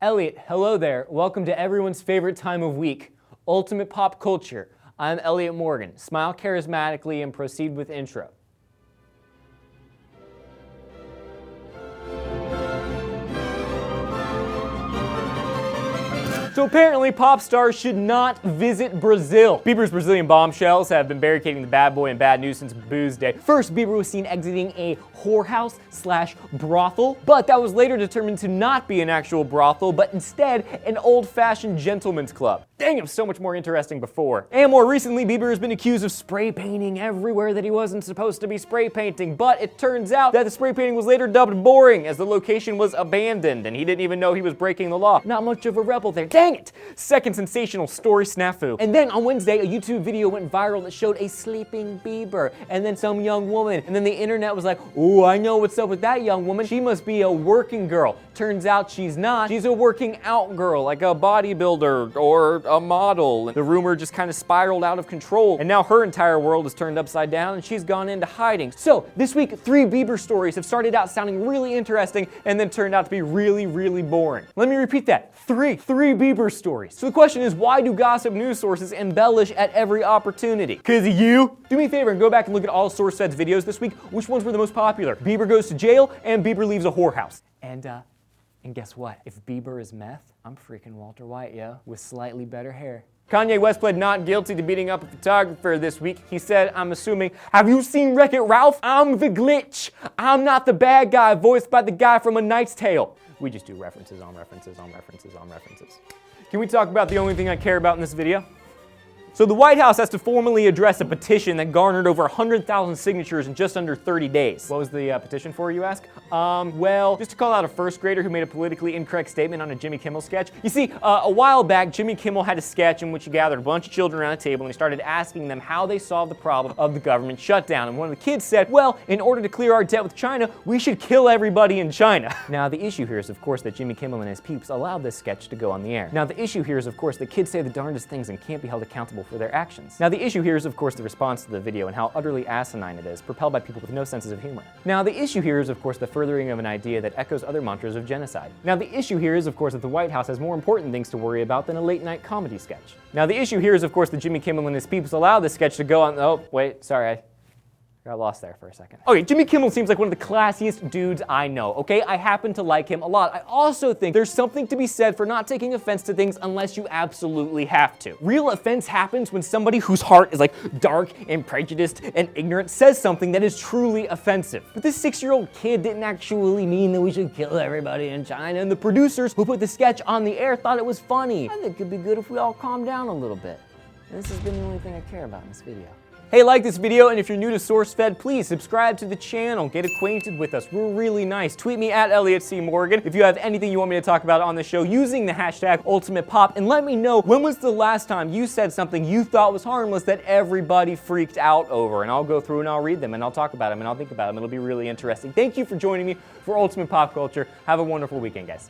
Elliot, hello there. Welcome to everyone's favorite time of week, Ultimate Pop Culture. I'm Elliot Morgan. Smile charismatically and proceed with intro. So apparently, pop stars should not visit Brazil. Bieber's Brazilian bombshells have been barricading the bad boy in bad news since Boo's day. First, Bieber was seen exiting a whorehouse/brothel, but that was later determined to not be an actual brothel, but instead an old-fashioned gentleman's club. Dang, it was so much more interesting before. And more recently, Bieber has been accused of spray painting everywhere that he wasn't supposed to be spray painting, but it turns out that the spray painting was later dubbed boring as the location was abandoned and he didn't even know he was breaking the law. Not much of a rebel there. Dang it! Second sensational story snafu. And then on Wednesday, a YouTube video went viral that showed a sleeping Bieber and then some young woman. And then the internet was like, ooh, I know what's up with that young woman. She must be a working girl. Turns out she's not. She's a working out girl, like a bodybuilder or a model. And the rumor just kind of spiraled out of control. And now her entire world is turned upside down and she's gone into hiding. So this week, 3 Bieber stories have started out sounding really interesting and then turned out to be really, really boring. Let me repeat that. 3 Bieber stories. So the question is, why do gossip news sources embellish at every opportunity? 'Cause of you? Do me a favor and go back and look at all SourceFed's videos this week. Which ones were the most popular? Bieber goes to jail and Bieber leaves a whorehouse. And guess what? If Bieber is meth, I'm freaking Walter White, yo, with slightly better hair. Kanye West pled not guilty to beating up a photographer this week. He said, I'm assuming, have you seen Wreck-It Ralph? I'm the glitch. I'm not the bad guy voiced by the guy from A Knight's Tale. We just do references on references on references on references. Can we talk about the only thing I care about in this video? So the White House has to formally address a petition that garnered over 100,000 signatures in just under 30 days. What was the petition for, you ask? Well, just to call out a first grader who made a politically incorrect statement on a Jimmy Kimmel sketch. You see, a while back, Jimmy Kimmel had a sketch in which he gathered a bunch of children around a table and he started asking them how they solved the problem of the government shutdown. And one of the kids said, well, in order to clear our debt with China, we should kill everybody in China. Now, the issue here is, of course, that Jimmy Kimmel and his peeps allowed this sketch to go on the air. Now, the issue here is, of course, that kids say the darndest things and can't be held accountable for their actions. Now, the issue here is, of course, the response to the video and how utterly asinine it is, propelled by people with no senses of humor. Now, the issue here is, of course, the furthering of an idea that echoes other mantras of genocide. Now, the issue here is, of course, that the White House has more important things to worry about than a late-night comedy sketch. Now, the issue here is, of course, that Jimmy Kimmel and his peeps allowed this sketch to go on. Oh, wait, sorry, I got lost there for a second. Okay, Jimmy Kimmel seems like one of the classiest dudes I know, okay? I happen to like him a lot. I also think there's something to be said for not taking offense to things unless you absolutely have to. Real offense happens when somebody whose heart is like dark and prejudiced and ignorant says something that is truly offensive. But this 6-year-old kid didn't actually mean that we should kill everybody in China, and the producers who put the sketch on the air thought it was funny. I think it'd be good if we all calm down a little bit. And this has been the only thing I care about in this video. Hey, like this video, and if you're new to SourceFed, please subscribe to the channel. Get acquainted with us. We're really nice. Tweet me at Elliot C. Morgan if you have anything you want me to talk about on the show using the hashtag UltimatePop, and let me know when was the last time you said something you thought was harmless that everybody freaked out over, and I'll go through and I'll read them, and I'll talk about them, and I'll think about them. It'll be really interesting. Thank you for joining me for Ultimate Pop Culture. Have a wonderful weekend, guys.